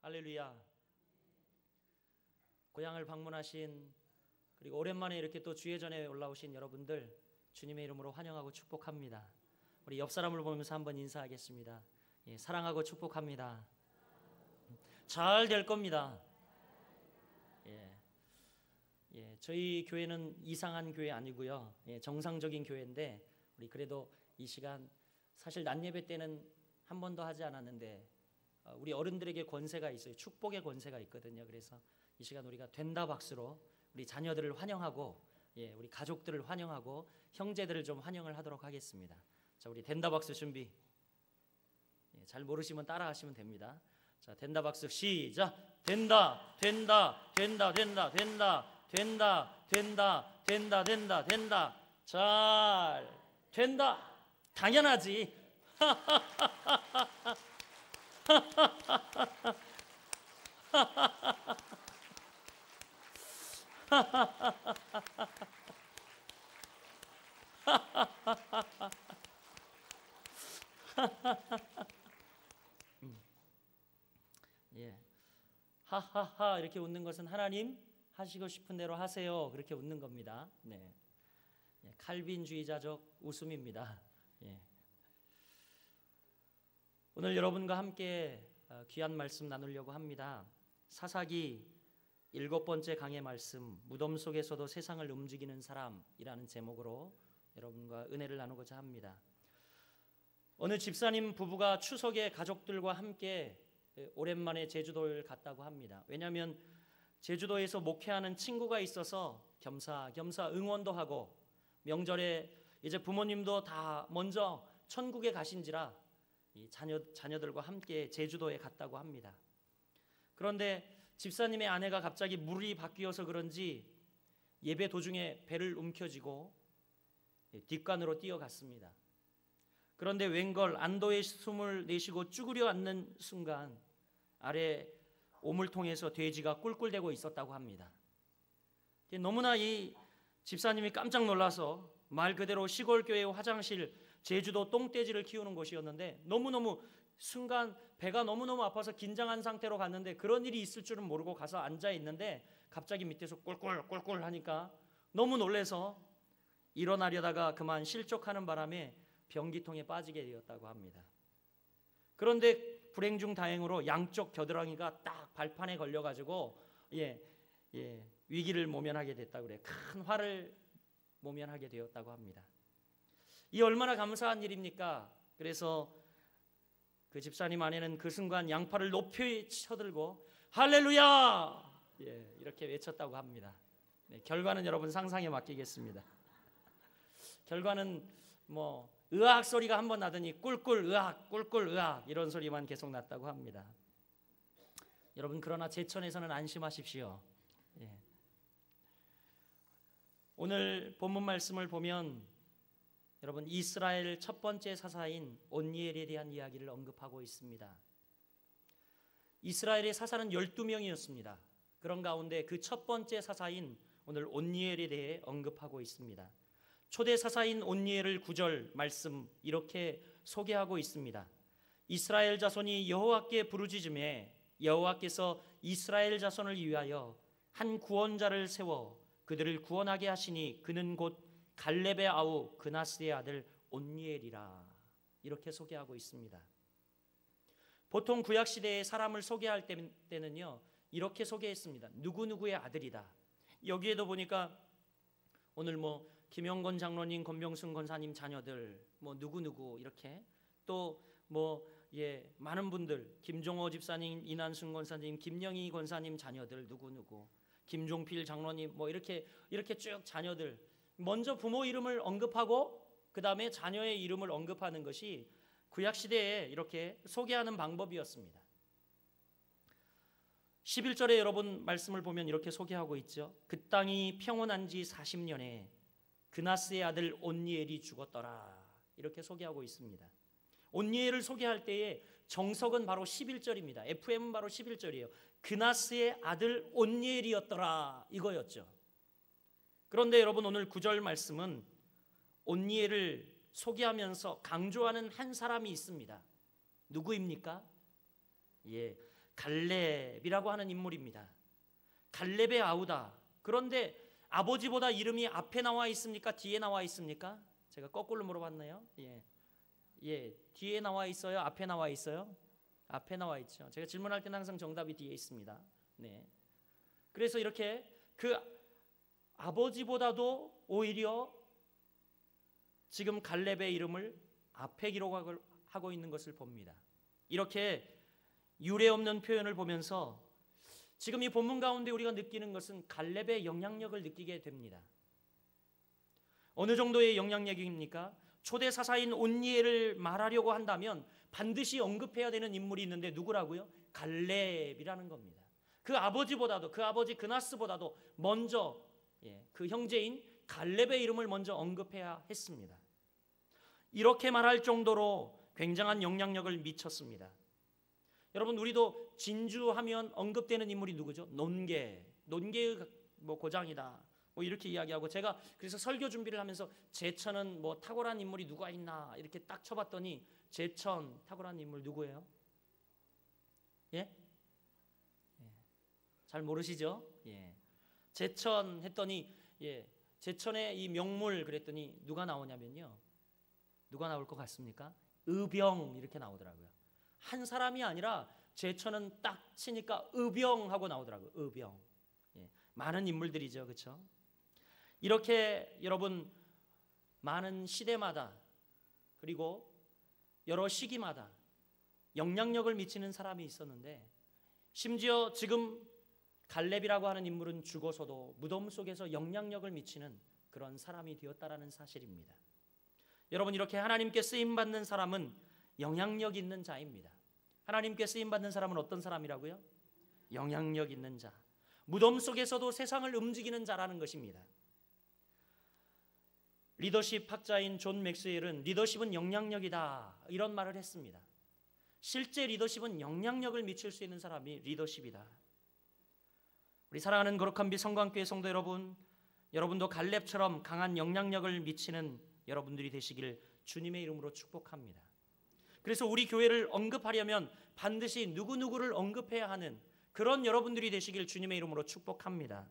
할렐루야. 고향을 방문하신 그리고 오랜만에 이렇게 또 주의 전에 올라오신 여러분들 주님의 이름으로 환영하고 축복합니다. 우리 옆 사람을 보면서 한번 인사하겠습니다. 예, 사랑하고 축복합니다. 잘 될 겁니다. 저희 교회는 이상한 교회 아니고요. 정상적인 교회인데 우리 그래도 이 시간 사실 낮 예배 때는 한 번도 하지 않았는데 우리 어른들에게 권세가 있어요. 축복의 권세가 있거든요. 그래서 이 시간 우리가 된다 박수로 우리 자녀들을 환영하고 우리 가족들을 환영하고 형제들을 좀 환영을 하도록 하겠습니다. 자, 우리 된다 박수 준비. 잘 모르시면 따라하시면 됩니다. 자, 된다 박수 시작. 된다 된다 된다 된다 된다 된다 된다 된다 된다 된다 잘 된다. 당연하지. 하하하 이렇게 웃는 것은 하나님 하시고 싶은 대로 하세요. 그렇게 웃는 겁니다. 칼빈주의자적 웃음입니다. 오늘 여러분과 함께 귀한 말씀 나누려고 합니다. 사사기 7번째 강의 말씀, 무덤 속에서도 세상을 움직이는 사람이라는 제목으로 여러분과 은혜를 나누고자 합니다. 어느 집사님 부부가 추석에 가족들과 함께 오랜만에 제주도를 갔다고 합니다. 왜냐하면 제주도에서 목회하는 친구가 있어서 겸사겸사 응원도 하고 명절에 이제 부모님도 다 먼저 천국에 가신지라 이 자녀들과 함께 제주도에 갔다고 합니다. 그런데 집사님의 아내가 갑자기 물이 바뀌어서 그런지 예배 도중에 배를 움켜쥐고 뒷간으로 뛰어갔습니다. 그런데 웬걸 안도의 숨을 내쉬고 쭈그려 앉는 순간 아래 오물통에서 돼지가 꿀꿀대고 있었다고 합니다. 너무나 이 집사님이 깜짝 놀라서 말 그대로 시골교회 화장실 제주도 똥돼지를 키우는 곳이었는데 너무너무 순간 배가 너무너무 아파서 긴장한 상태로 갔는데 그런 일이 있을 줄은 모르고 가서 앉아 있는데 갑자기 밑에서 꿀꿀꿀꿀 하니까 너무 놀라서 일어나려다가 그만 실족하는 바람에 변기통에 빠지게 되었다고 합니다. 그런데 불행 중 다행으로 양쪽 겨드랑이가 딱 발판에 걸려가지고 위기를 모면하게 됐다고 그래요. 큰 화를 모면하게 되었다고 합니다. 이 얼마나 감사한 일입니까? 그래서 그 집사님 아내는 그 순간 양팔을 높이 쳐들고 할렐루야 이렇게 외쳤다고 합니다. 결과는 여러분 상상에 맡기겠습니다. 결과는 의악 소리가 한번 나더니 꿀꿀 의악 꿀꿀 의악 이런 소리만 계속 났다고 합니다. 여러분 그러나 제천에서는 안심하십시오. 오늘 본문 말씀을 보면 여러분 이스라엘 첫 번째 사사인 온니엘에 대한 이야기를 언급하고 있습니다. 이스라엘의 사사는 12명이었습니다. 그런 가운데 그 첫 번째 사사인 오늘 온니엘에 대해 언급하고 있습니다. 초대 사사인 온니엘을 9절 말씀 이렇게 소개하고 있습니다. 이스라엘 자손이 여호와께 부르짖음에 여호와께서 이스라엘 자손을 위하여 한 구원자를 세워 그들을 구원하게 하시니 그는 곧 갈렙의 아우 그나스의 아들 온니엘이라. 이렇게 소개하고 있습니다. 보통 구약시대에 사람을 소개할 때는요 이렇게 소개했습니다. 누구누구의 아들이다. 여기에도 보니까 오늘 김영건 장로님, 권병순 권사님 자녀들 누구누구 이렇게 또 많은 분들 김종호 집사님, 이난순 권사님, 김영희 권사님 자녀들 누구누구 김종필 장로님 이렇게 쭉 자녀들 먼저 부모 이름을 언급하고 그 다음에 자녀의 이름을 언급하는 것이 구약시대에 이렇게 소개하는 방법이었습니다. 11절에 여러분 말씀을 보면 이렇게 소개하고 있죠. 그 땅이 평온한 지 40년에 그나스의 아들 온니엘이 죽었더라. 이렇게 소개하고 있습니다. 온니엘을 소개할 때에 정석은 바로 11절입니다. FM은 바로 11절이에요. 그나스의 아들 온니엘이었더라 이거였죠. 그런데 여러분 오늘 9절 말씀은 온니엘을 소개하면서 강조하는 한 사람이 있습니다. 누구입니까? 갈렙이라고 하는 인물입니다. 갈렙의 아우다. 그런데 아버지보다 이름이 앞에 나와 있습니까? 뒤에 나와 있습니까? 제가 거꾸로 물어봤네요. 뒤에 나와 있어요? 앞에 나와 있어요? 앞에 나와 있죠. 제가 질문할 때는 항상 정답이 뒤에 있습니다. 네. 그래서 이렇게 그 아버지보다도 오히려 지금 갈렙의 이름을 앞에 기록하고 있는 것을 봅니다. 이렇게 유례 없는 표현을 보면서 지금 이 본문 가운데 우리가 느끼는 것은 갈렙의 영향력을 느끼게 됩니다. 어느 정도의 영향력입니까? 초대 사사인 온니엘을 말하려고 한다면 반드시 언급해야 되는 인물이 있는데 누구라고요? 갈렙이라는 겁니다. 그 아버지보다도, 그 아버지 그나스보다도 먼저 그 형제인 갈렙의 이름을 먼저 언급해야 했습니다. 이렇게 말할 정도로 굉장한 영향력을 미쳤습니다. 여러분, 우리도 진주하면 언급되는 인물이 누구죠? 논개의 고장이다. 이렇게 이야기하고, 제가 그래서 설교 준비를 하면서 제천은 탁월한 인물이 누가 있나 이렇게 딱 쳐봤더니 제천 탁월한 인물 누구예요? 잘 모르시죠? 제천 했더니 제천의 이 명물 그랬더니 누가 나오냐면요. 누가 나올 것 같습니까? 의병 이렇게 나오더라고요. 한 사람이 아니라 제천은 딱 치니까 의병하고 나오더라고요. 의병. 많은 인물들이죠. 그렇죠? 이렇게 여러분 많은 시대마다 그리고 여러 시기마다 영향력을 미치는 사람이 있었는데, 심지어 지금 갈렙이라고 하는 인물은 죽어서도 무덤 속에서 영향력을 미치는 그런 사람이 되었다라는 사실입니다. 여러분, 이렇게 하나님께 쓰임받는 사람은 영향력 있는 자입니다. 하나님께 쓰임받는 사람은 어떤 사람이라고요? 영향력 있는 자. 무덤 속에서도 세상을 움직이는 자라는 것입니다. 리더십 학자인 존 맥스웰은 리더십은 영향력이다 이런 말을 했습니다. 실제 리더십은 영향력을 미칠 수 있는 사람이 리더십이다. 우리 사랑하는 거룩한 빛 성광교회 성도 여러분, 여러분도 갈렙처럼 강한 영향력을 미치는 여러분들이 되시기를 주님의 이름으로 축복합니다. 그래서 우리 교회를 언급하려면 반드시 누구누구를 언급해야 하는 그런 여러분들이 되시길 주님의 이름으로 축복합니다.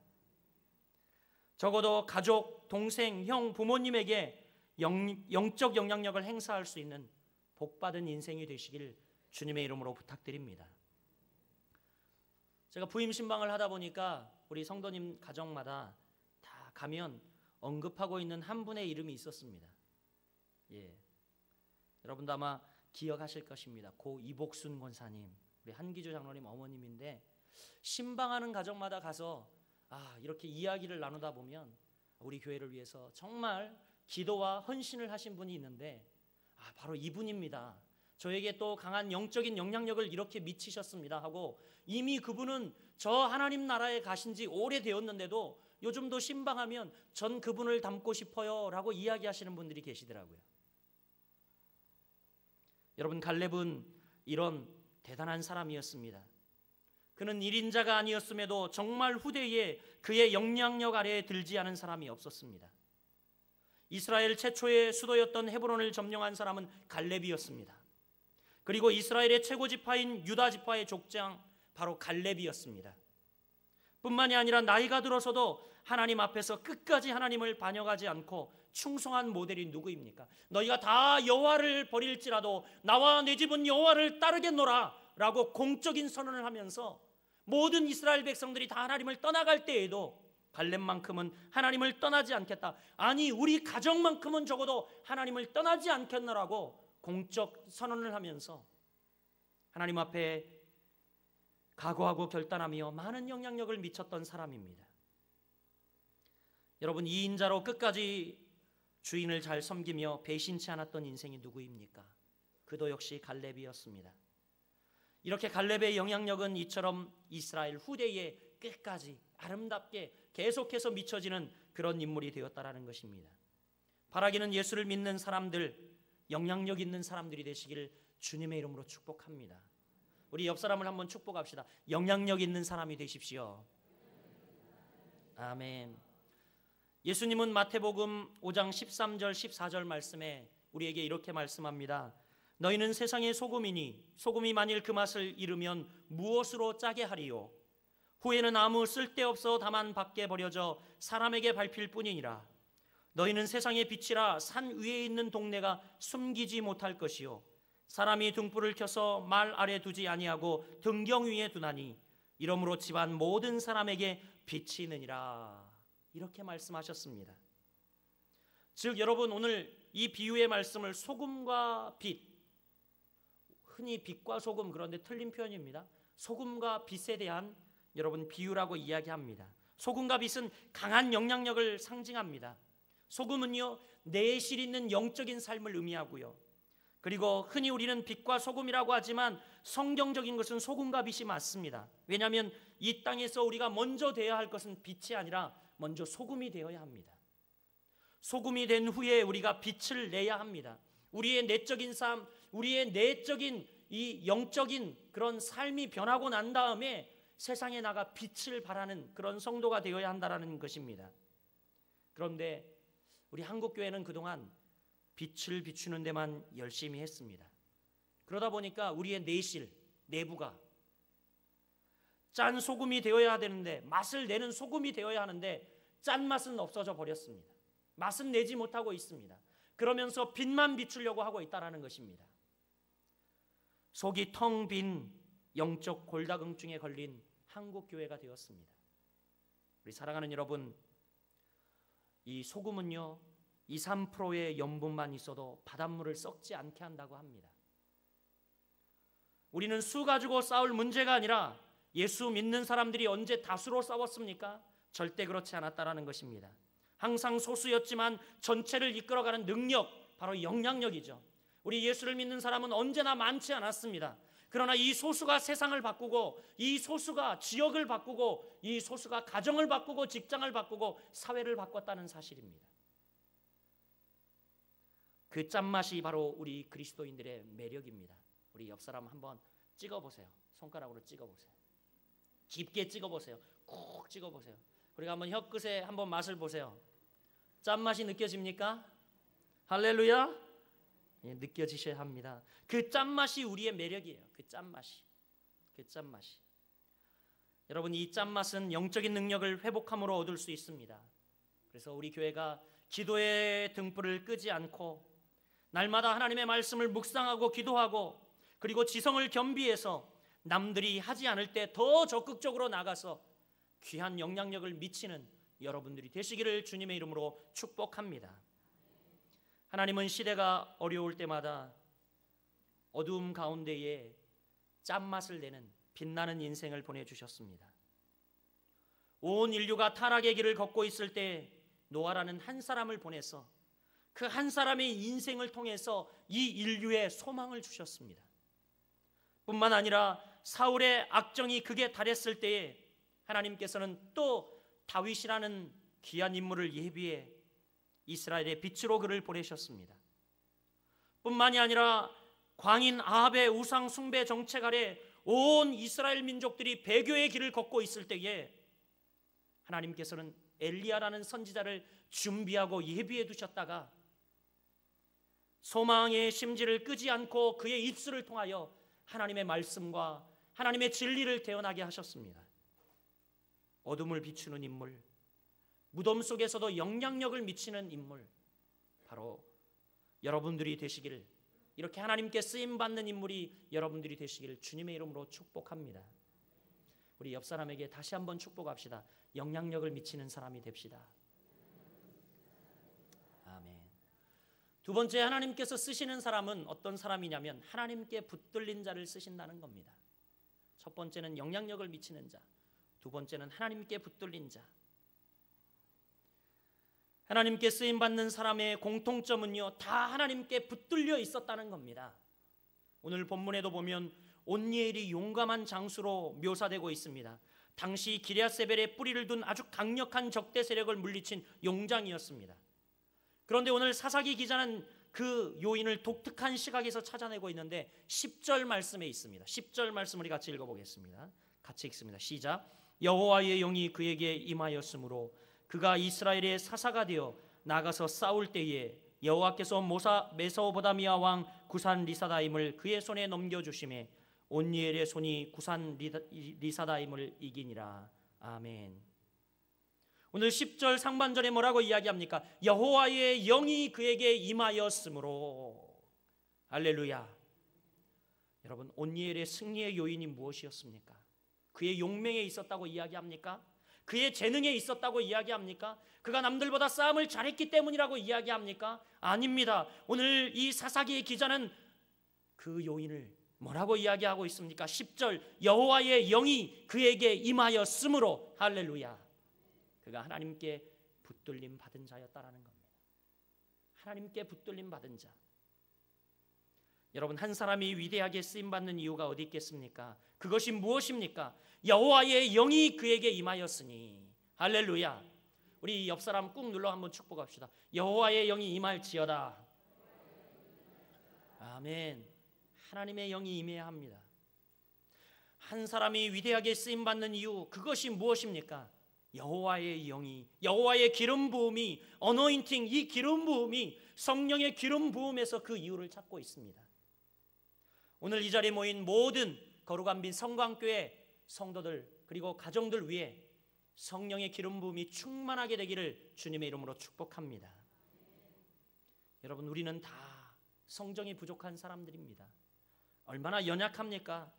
적어도 가족, 동생, 형, 부모님에게 영적 영향력을 행사할 수 있는 복받은 인생이 되시길 주님의 이름으로 부탁드립니다. 제가 부임 신방을 하다 보니까 우리 성도님 가정마다 다 가면 언급하고 있는 한 분의 이름이 있었습니다. 여러분도 아마 기억하실 것입니다. 고 이복순 권사님, 우리 한기주 장로님 어머님인데, 신방하는 가정마다 가서 이렇게 이야기를 나누다 보면 우리 교회를 위해서 정말 기도와 헌신을 하신 분이 있는데 바로 이분입니다. 저에게 또 강한 영적인 영향력을 이렇게 미치셨습니다 하고, 이미 그분은 저 하나님 나라에 가신 지 오래되었는데도 요즘도 신방하면 전 그분을 닮고 싶어요 라고 이야기하시는 분들이 계시더라고요. 여러분, 갈렙은 이런 대단한 사람이었습니다. 그는 1인자가 아니었음에도 정말 후대에 그의 영향력 아래에 들지 않은 사람이 없었습니다. 이스라엘 최초의 수도였던 헤브론을 점령한 사람은 갈렙이었습니다. 그리고 이스라엘의 최고 지파인 유다 지파의 족장 바로 갈렙이었습니다. 뿐만이 아니라 나이가 들어서도 하나님 앞에서 끝까지 하나님을 반역하지 않고 충성한 모델이 누구입니까? 너희가 다 여호와를 버릴지라도 나와 내 집은 여호와를 따르겠노라 라고 공적인 선언을 하면서 모든 이스라엘 백성들이 다 하나님을 떠나갈 때에도 갈렙만큼은 하나님을 떠나지 않겠다. 아니, 우리 가정만큼은 적어도 하나님을 떠나지 않겠노라고 공적 선언을 하면서 하나님 앞에 각오하고 결단하며 많은 영향력을 미쳤던 사람입니다. 여러분, 2인자로 끝까지 주인을 잘 섬기며 배신치 않았던 인생이 누구입니까? 그도 역시 갈렙이었습니다. 이렇게 갈렙의 영향력은 이처럼 이스라엘 후대에 끝까지 아름답게 계속해서 미쳐지는 그런 인물이 되었다라는 것입니다. 바라기는 예수를 믿는 사람들, 영향력 있는 사람들이 되시기를 주님의 이름으로 축복합니다. 우리 옆 사람을 한번 축복합시다. 영향력 있는 사람이 되십시오. 아멘. 예수님은 마태복음 5장 13절 14절 말씀에 우리에게 이렇게 말씀합니다. 너희는 세상의 소금이니 소금이 만일 그 맛을 잃으면 무엇으로 짜게 하리요? 후에는 아무 쓸데없어 다만 밖에 버려져 사람에게 밟힐 뿐이니라. 너희는 세상의 빛이라 산 위에 있는 동네가 숨기지 못할 것이요 사람이 등불을 켜서 말 아래 두지 아니하고 등경 위에 두나니 이러므로 집안 모든 사람에게 빛이 있느니라. 이렇게 말씀하셨습니다. 즉 여러분, 오늘 이 비유의 말씀을 소금과 빛, 흔히 빛과 소금, 그런데 틀린 표현입니다. 소금과 빛에 대한 여러분 비유라고 이야기합니다. 소금과 빛은 강한 영향력을 상징합니다. 소금은요, 내실 있는 영적인 삶을 의미하고요, 그리고 흔히 우리는 빛과 소금이라고 하지만 성경적인 것은 소금과 빛이 맞습니다. 왜냐하면 이 땅에서 우리가 먼저 되어야 할 것은 빛이 아니라 먼저 소금이 되어야 합니다. 소금이 된 후에 우리가 빛을 내야 합니다. 우리의 내적인 삶, 우리의 내적인 이 영적인 그런 삶이 변하고 난 다음에 세상에 나가 빛을 발하는 그런 성도가 되어야 한다는 것입니다. 그런데 우리 한국교회는 그동안 빛을 비추는 데만 열심히 했습니다. 그러다 보니까 우리의 내실, 내부가 짠 소금이 되어야 되는데, 맛을 내는 소금이 되어야 하는데 짠맛은 없어져 버렸습니다. 맛은 내지 못하고 있습니다. 그러면서 빛만 비추려고 하고 있다는 것입니다. 속이 텅 빈 영적 골다공증에 걸린 한국교회가 되었습니다. 우리 사랑하는 여러분, 이 소금은요 2~3%의 염분만 있어도 바닷물을 썩지 않게 한다고 합니다. 우리는 수 가지고 싸울 문제가 아니라 예수 믿는 사람들이 언제 다수로 싸웠습니까? 절대 그렇지 않았다라는 것입니다. 항상 소수였지만 전체를 이끌어가는 능력, 바로 영향력이죠. 우리 예수를 믿는 사람은 언제나 많지 않았습니다. 그러나 이 소수가 세상을 바꾸고, 이 소수가 지역을 바꾸고, 이 소수가 가정을 바꾸고 직장을 바꾸고 사회를 바꿨다는 사실입니다. 그 짠맛이 바로 우리 그리스도인들의 매력입니다. 우리 옆 사람 한번 찍어보세요. 손가락으로 찍어보세요. 깊게 찍어보세요. 콕 찍어보세요. 우리가 한번 혀끝에 한번 맛을 보세요. 짠맛이 느껴집니까? 할렐루야. 예, 느껴지셔야 합니다. 그 짠맛이 우리의 매력이에요. 그 짠맛이. 여러분, 이 짠맛은 영적인 능력을 회복함으로 얻을 수 있습니다. 그래서 우리 교회가 기도의 등불을 끄지 않고 날마다 하나님의 말씀을 묵상하고 기도하고, 그리고 지성을 겸비해서 남들이 하지 않을 때 더 적극적으로 나가서 귀한 영향력을 미치는 여러분들이 되시기를 주님의 이름으로 축복합니다. 하나님은 시대가 어려울 때마다 어두움 가운데에 짠맛을 내는 빛나는 인생을 보내주셨습니다. 온 인류가 타락의 길을 걷고 있을 때 노아라는 한 사람을 보내서 그 한 사람의 인생을 통해서 이 인류에 소망을 주셨습니다. 뿐만 아니라 사울의 악정이 극에 달했을 때에 하나님께서는 또 다윗이라는 귀한 인물을 예비해 이스라엘의 빛으로 그를 보내셨습니다. 뿐만이 아니라 광인 아합의 우상 숭배 정책 아래 온 이스라엘 민족들이 배교의 길을 걷고 있을 때에 하나님께서는 엘리야라는 선지자를 준비하고 예비해 두셨다가 소망의 심지를 끄지 않고 그의 입술을 통하여 하나님의 말씀과 하나님의 진리를 태어나게 하셨습니다. 어둠을 비추는 인물, 무덤 속에서도 영향력을 미치는 인물, 바로 여러분들이 되시기를, 이렇게 하나님께 쓰임받는 인물이 여러분들이 되시기를 주님의 이름으로 축복합니다. 우리 옆 사람에게 다시 한번 축복합시다. 영향력을 미치는 사람이 됩시다. 아멘. 두 번째, 하나님께서 쓰시는 사람은 어떤 사람이냐면 하나님께 붙들린 자를 쓰신다는 겁니다. 첫 번째는 영향력을 미치는 자, 두 번째는 하나님께 붙들린 자. 하나님께 쓰임받는 사람의 공통점은요, 다 하나님께 붙들려 있었다는 겁니다. 오늘 본문에도 보면 온니엘이 용감한 장수로 묘사되고 있습니다. 당시 기럇세벨에 뿌리를 둔 아주 강력한 적대 세력을 물리친 용장이었습니다. 그런데 오늘 사사기 기자는 그 요인을 독특한 시각에서 찾아내고 있는데 10절 말씀에 있습니다. 10절 말씀 우리 같이 읽어보겠습니다. 같이 읽습니다. 시작. 여호와의 영이 그에게 임하였으므로 그가 이스라엘의 사사가 되어 나가서 싸울 때에 여호와께서 메소보다미아 왕 구산 리사다임을 그의 손에 넘겨주심에 온니엘의 손이 구산 리사다임을 이기니라. 아멘. 오늘 10절 상반절에 뭐라고 이야기합니까? 여호와의 영이 그에게 임하였으므로. 할렐루야. 여러분, 온니엘의 승리의 요인이 무엇이었습니까? 그의 용맹에 있었다고 이야기합니까? 그의 재능에 있었다고 이야기합니까? 그가 남들보다 싸움을 잘했기 때문이라고 이야기합니까? 아닙니다. 오늘 이 사사기의 기자는 그 요인을 뭐라고 이야기하고 있습니까? 10절 여호와의 영이 그에게 임하였으므로. 할렐루야. 그가 하나님께 붙들림 받은 자였다라는 겁니다. 하나님께 붙들림 받은 자. 여러분, 한 사람이 위대하게 쓰임받는 이유가 어디 있겠습니까? 그것이 무엇입니까? 여호와의 영이 그에게 임하였으니. 할렐루야. 우리 옆 사람 꾹 눌러 한번 축복합시다. 여호와의 영이 임할지어다. 아멘. 하나님의 영이 임해야 합니다. 한 사람이 위대하게 쓰임받는 이유, 그것이 무엇입니까? 여호와의 영이, 여호와의 기름 부음이, 어노인팅, 이 기름 부음이, 성령의 기름 부음에서 그 이유를 찾고 있습니다. 오늘 이 자리에 모인 모든 거룩한 빈 성광교회 성도들 그리고 가정들 위해 성령의 기름 부음이 충만하게 되기를 주님의 이름으로 축복합니다. 여러분, 우리는 다 성정이 부족한 사람들입니다. 얼마나 연약합니까?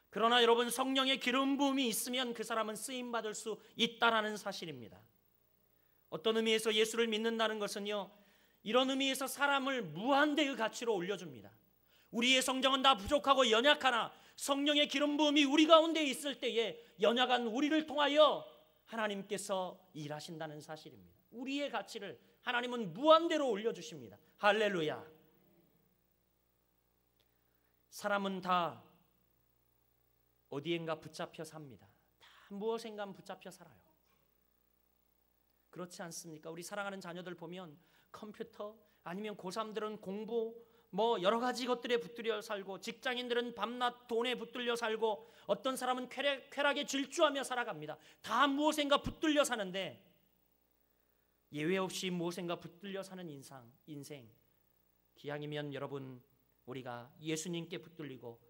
그러나 여러분, 성령의 기름 부음이 있으면 그 사람은 쓰임 받을 수 있다라는 사실입니다. 어떤 의미에서 예수를 믿는다는 것은요, 이런 의미에서 사람을 무한대의 가치로 올려줍니다. 우리의 성정은 다 부족하고 연약하나 성령의 기름 부음이 우리 가운데 있을 때에 연약한 우리를 통하여 하나님께서 일하신다는 사실입니다. 우리의 가치를 하나님은 무한대로 올려주십니다. 할렐루야. 사람은 다 어디엔가 붙잡혀 삽니다. 다 무엇인가 붙잡혀 살아요. 그렇지 않습니까? 우리 사랑하는 자녀들 보면 컴퓨터 아니면 고3들은 공부 여러 가지 것들에 붙들려 살고, 직장인들은 밤낮 돈에 붙들려 살고, 어떤 사람은 쾌락에 질주하며 살아갑니다. 다 무엇인가 붙들려 사는데 예외 없이 무엇인가 붙들려 사는 인생. 기왕이면 여러분, 우리가 예수님께 붙들리고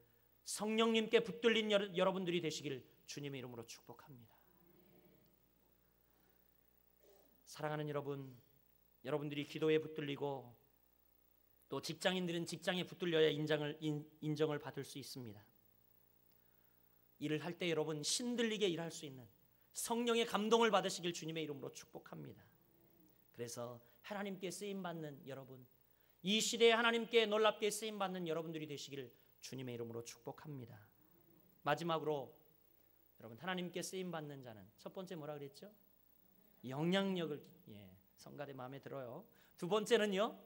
성령님께 붙들린 여러분들이 되시길 주님의 이름으로 축복합니다. 사랑하는 여러분, 여러분들이 기도에 붙들리고 또 직장인들은 직장에 붙들려야 인정을 받을 수 있습니다. 일을 할 때 여러분 신들리게 일할 수 있는 성령의 감동을 받으시길 주님의 이름으로 축복합니다. 그래서 하나님께 쓰임받는 여러분, 이 시대에 하나님께 놀랍게 쓰임받는 여러분들이 되시길 주님의 이름으로 축복합니다. 마지막으로 여러분, 하나님께 쓰임받는 자는 첫 번째 뭐라 그랬죠? 영향력을, 성가대 마음에 들어요. 두 번째는요,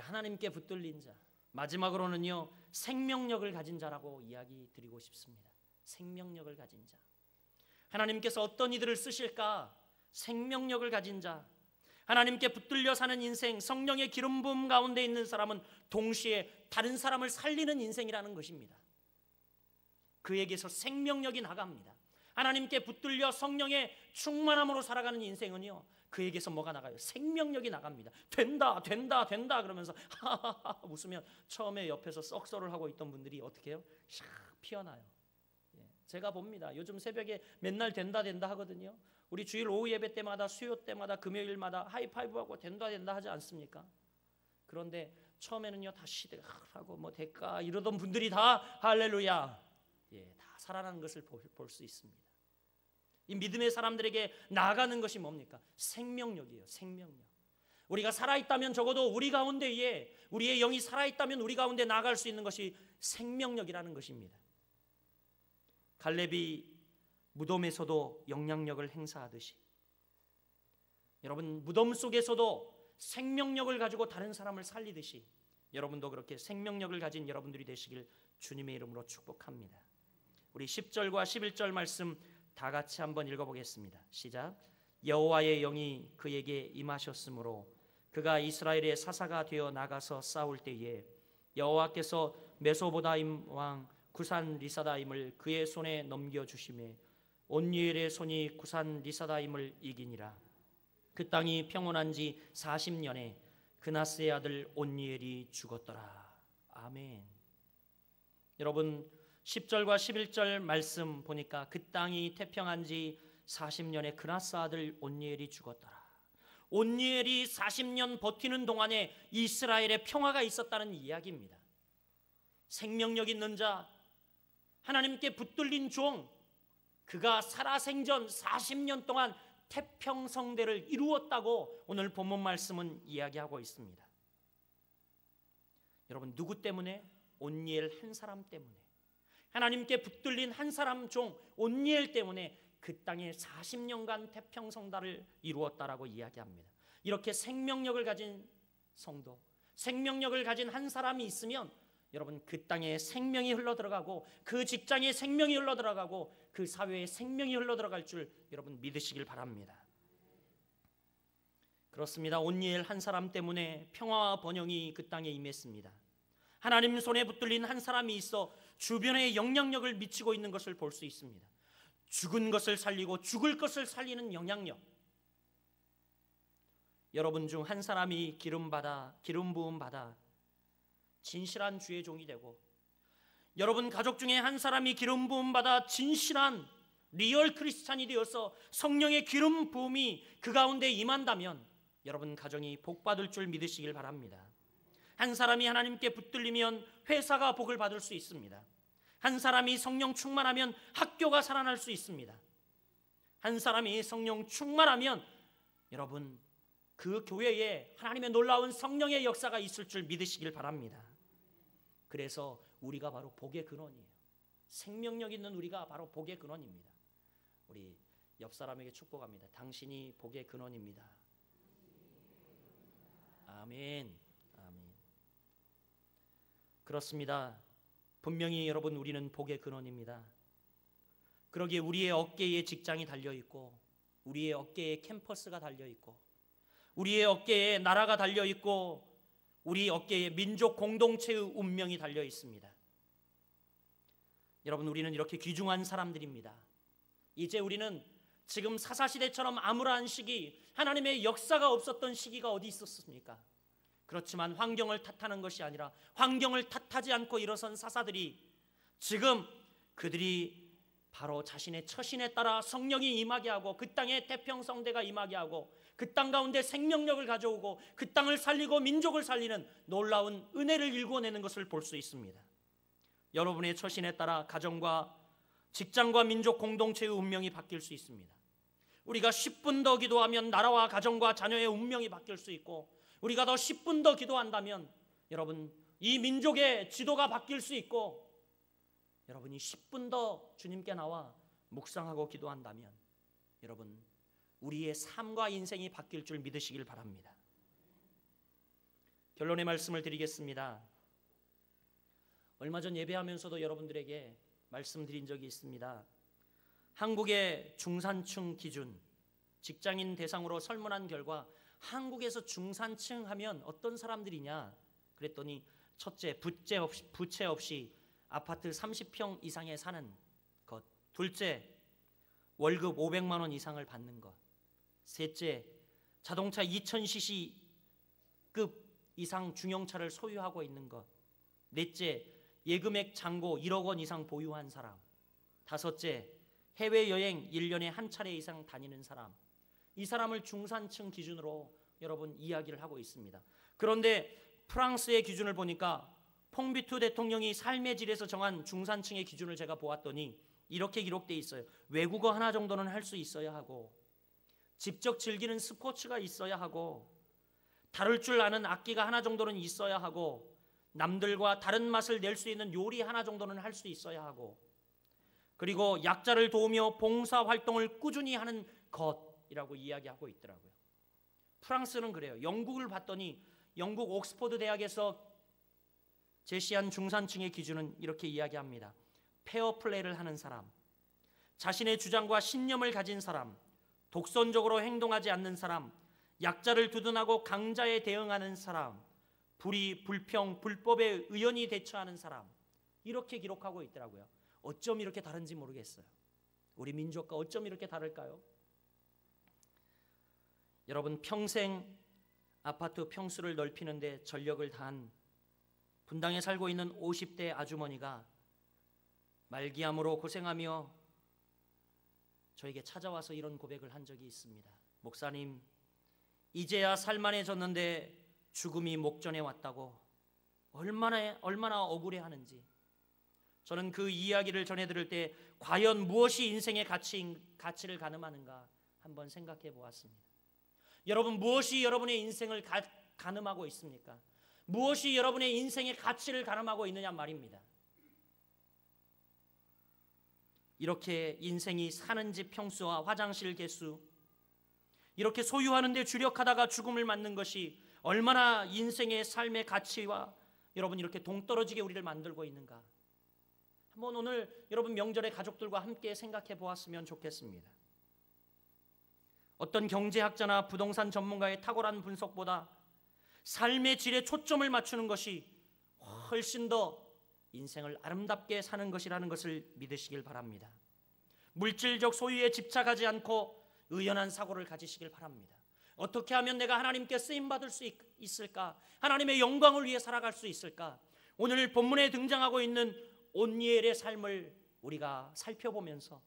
하나님께 붙들린 자. 마지막으로는요, 생명력을 가진 자라고 이야기 드리고 싶습니다. 생명력을 가진 자. 하나님께서 어떤 이들을 쓰실까? 생명력을 가진 자. 하나님께 붙들려 사는 인생, 성령의 기름 부음 가운데 있는 사람은 동시에 다른 사람을 살리는 인생이라는 것입니다. 그에게서 생명력이 나갑니다. 하나님께 붙들려 성령의 충만함으로 살아가는 인생은요, 그에게서 뭐가 나가요? 생명력이 나갑니다. 된다 그러면서 하하하 웃으면 처음에 옆에서 썩소를 하고 있던 분들이 어떻게 해요? 샥 피어나요. 제가 봅니다. 요즘 새벽에 맨날 된다 하거든요. 우리 주일 오후 예배 때마다, 수요 때마다, 금요일마다 하이파이브하고 된다 하지 않습니까? 그런데 처음에는요, 다 시대하고 대가 이러던 분들이 다 할렐루야, 다 살아나는 것을 볼 수 있습니다. 이 믿음의 사람들에게 나아가는 것이 뭡니까? 생명력이에요. 생명력. 우리가 살아있다면, 적어도 우리 가운데에 우리의 영이 살아있다면 우리 가운데 나아갈 수 있는 것이 생명력이라는 것입니다. 갈렙이 무덤에서도 영향력을 행사하듯이, 여러분 무덤 속에서도 생명력을 가지고 다른 사람을 살리듯이, 여러분도 그렇게 생명력을 가진 여러분들이 되시길 주님의 이름으로 축복합니다. 우리 10절과 11절 말씀 다 같이 한번 읽어보겠습니다. 시작. 여호와의 영이 그에게 임하셨으므로 그가 이스라엘의 사사가 되어 나가서 싸울 때에 여호와께서 메소보다임 왕 구산 리사다임을 그의 손에 넘겨주심에 온니엘의 손이 구산 리사다임을 이기니라. 그 땅이 평온한 지 40년에 그나스의 아들 온니엘이 죽었더라. 아멘. 여러분 10절과 11절 말씀 보니까 그 땅이 태평한 지 40년에 그나스 아들 온니엘이 죽었더라. 온니엘이 40년 버티는 동안에 이스라엘의 평화가 있었다는 이야기입니다. 생명력 있는 자, 하나님께 붙들린 종, 그가 살아생전 40년 동안 태평성대를 이루었다고 오늘 본문 말씀은 이야기하고 있습니다. 여러분 누구 때문에? 온니엘 한 사람 때문에, 하나님께 붙들린 한 사람 종 온니엘 때문에 그 땅에 40년간 태평성대를 이루었다라고 이야기합니다. 이렇게 생명력을 가진 성도, 생명력을 가진 한 사람이 있으면 여러분 그 땅에 생명이 흘러들어가고 그 직장에 생명이 흘러들어가고 그 사회에 생명이 흘러들어갈 줄 여러분 믿으시길 바랍니다. 그렇습니다. 온니엘 한 사람 때문에 평화와 번영이 그 땅에 임했습니다. 하나님 손에 붙들린 한 사람이 있어 주변에 영향력을 미치고 있는 것을 볼 수 있습니다. 죽은 것을 살리고 죽을 것을 살리는 영향력. 여러분 중 한 사람이 기름 부음 받아 진실한 주의 종이 되고, 여러분 가족 중에 한 사람이 기름 부음 받아 진실한 리얼 크리스찬이 되어서 성령의 기름 부음이 그 가운데 임한다면 여러분 가정이 복 받을 줄 믿으시길 바랍니다. 한 사람이 하나님께 붙들리면 회사가 복을 받을 수 있습니다. 한 사람이 성령 충만하면 학교가 살아날 수 있습니다. 한 사람이 성령 충만하면 여러분 그 교회에 하나님의 놀라운 성령의 역사가 있을 줄 믿으시길 바랍니다. 그래서 우리가 바로 복의 근원이에요. 생명력 있는 우리가 바로 복의 근원입니다. 우리 옆 사람에게 축복합니다. 당신이 복의 근원입니다. 아멘. 아멘. 그렇습니다. 분명히 여러분 우리는 복의 근원입니다. 그러기에 우리의 어깨에 직장이 달려있고, 우리의 어깨에 캠퍼스가 달려있고, 우리의 어깨에 나라가 달려있고, 우리 어깨에 민족 공동체의 운명이 달려있습니다. 여러분 우리는 이렇게 귀중한 사람들입니다. 이제 우리는 지금 사사시대처럼 암울한 시기, 하나님의 역사가 없었던 시기가 어디 있었습니까? 그렇지만 환경을 탓하는 것이 아니라 환경을 탓하지 않고 일어선 사사들이 지금 그들이 바로 자신의 처신에 따라 성령이 임하게 하고 그 땅에 태평성대가 임하게 하고 그 땅 가운데 생명력을 가져오고 그 땅을 살리고 민족을 살리는 놀라운 은혜를 일궈내는 것을 볼 수 있습니다. 여러분의 처신에 따라 가정과 직장과 민족 공동체의 운명이 바뀔 수 있습니다. 우리가 10분 더 기도하면 나라와 가정과 자녀의 운명이 바뀔 수 있고, 우리가 더 10분 더 기도한다면 여러분 이 민족의 지도가 바뀔 수 있고, 여러분이 10분 더 주님께 나와 묵상하고 기도한다면 여러분 우리의 삶과 인생이 바뀔 줄 믿으시길 바랍니다. 결론의 말씀을 드리겠습니다. 얼마 전 예배하면서도 여러분들에게 말씀드린 적이 있습니다. 한국의 중산층 기준, 직장인 대상으로 설문한 결과 한국에서 중산층 하면 어떤 사람들이냐 그랬더니, 첫째, 부채 없이 아파트 30평 이상에 사는 것. 둘째, 월급 500만 원 이상을 받는 것. 셋째, 자동차 2000cc급 이상 중형차를 소유하고 있는 것. 넷째, 예금액 잔고 1억 원 이상 보유한 사람. 다섯째, 해외여행 1년에 한 차례 이상 다니는 사람. 이 사람을 중산층 기준으로 여러분 이야기를 하고 있습니다. 그런데 프랑스의 기준을 보니까 퐁비투 대통령이 삶의 질에서 정한 중산층의 기준을 제가 보았더니 이렇게 기록되어 있어요. 외국어 하나 정도는 할 수 있어야 하고, 직접 즐기는 스포츠가 있어야 하고, 다룰 줄 아는 악기가 하나 정도는 있어야 하고, 남들과 다른 맛을 낼 수 있는 요리 하나 정도는 할 수 있어야 하고, 그리고 약자를 도우며 봉사활동을 꾸준히 하는 것이라고 이야기하고 있더라고요. 프랑스는 그래요. 영국을 봤더니 영국 옥스퍼드 대학에서 제시한 중산층의 기준은 이렇게 이야기합니다. 페어플레이를 하는 사람, 자신의 주장과 신념을 가진 사람, 독선적으로 행동하지 않는 사람, 약자를 두둔하고 강자에 대응하는 사람, 불의, 불평, 불법에 의연히 대처하는 사람, 이렇게 기록하고 있더라고요. 어쩜 이렇게 다른지 모르겠어요. 우리 민족과 어쩜 이렇게 다를까요? 여러분 평생 아파트 평수를 넓히는데 전력을 다한 분당에 살고 있는 50대 아주머니가 말기암으로 고생하며 저에게 찾아와서 이런 고백을 한 적이 있습니다. 목사님, 이제야 살만해졌는데 죽음이 목전에 왔다고 얼마나 억울해하는지. 저는 그 이야기를 전해 들을 때 과연 무엇이 인생의 가치를 가늠하는가 한번 생각해 보았습니다. 여러분, 무엇이 여러분의 인생을 가늠하고 있습니까? 무엇이 여러분의 인생의 가치를 가늠하고 있느냐 말입니다. 이렇게 인생이 사는 집 평수와 화장실 개수, 이렇게 소유하는 데 주력하다가 죽음을 맞는 것이 얼마나 인생의 삶의 가치와 여러분 이렇게 동떨어지게 우리를 만들고 있는가. 한번 오늘 여러분 명절에 가족들과 함께 생각해 보았으면 좋겠습니다. 어떤 경제학자나 부동산 전문가의 탁월한 분석보다 삶의 질에 초점을 맞추는 것이 훨씬 더 인생을 아름답게 사는 것이라는 것을 믿으시길 바랍니다. 물질적 소유에 집착하지 않고 의연한 사고를 가지시길 바랍니다. 어떻게 하면 내가 하나님께 쓰임받을 수 있을까? 하나님의 영광을 위해 살아갈 수 있을까? 오늘 본문에 등장하고 있는 온니엘의 삶을 우리가 살펴보면서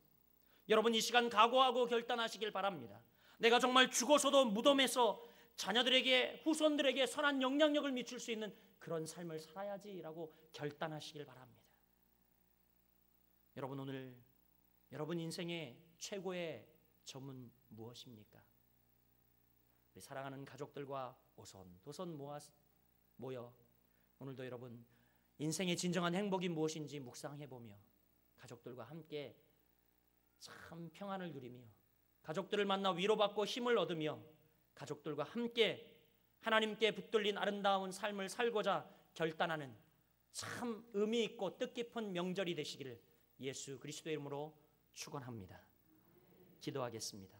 여러분 이 시간 각오하고 결단하시길 바랍니다. 내가 정말 죽어서도 무덤에서 자녀들에게, 후손들에게 선한 영향력을 미칠 수 있는 그런 삶을 살아야지라고 결단하시길 바랍니다. 여러분, 오늘 여러분 인생의 최고의 점은 무엇입니까? 우리 사랑하는 가족들과 오손도손 모여 오늘도 여러분 인생의 진정한 행복이 무엇인지 묵상해보며 가족들과 함께 참 평안을 누리며 가족들을 만나 위로받고 힘을 얻으며 가족들과 함께 하나님께 붙들린 아름다운 삶을 살고자 결단하는 참 의미 있고 뜻깊은 명절이 되시기를 예수 그리스도의 이름으로 축원합니다. 기도하겠습니다.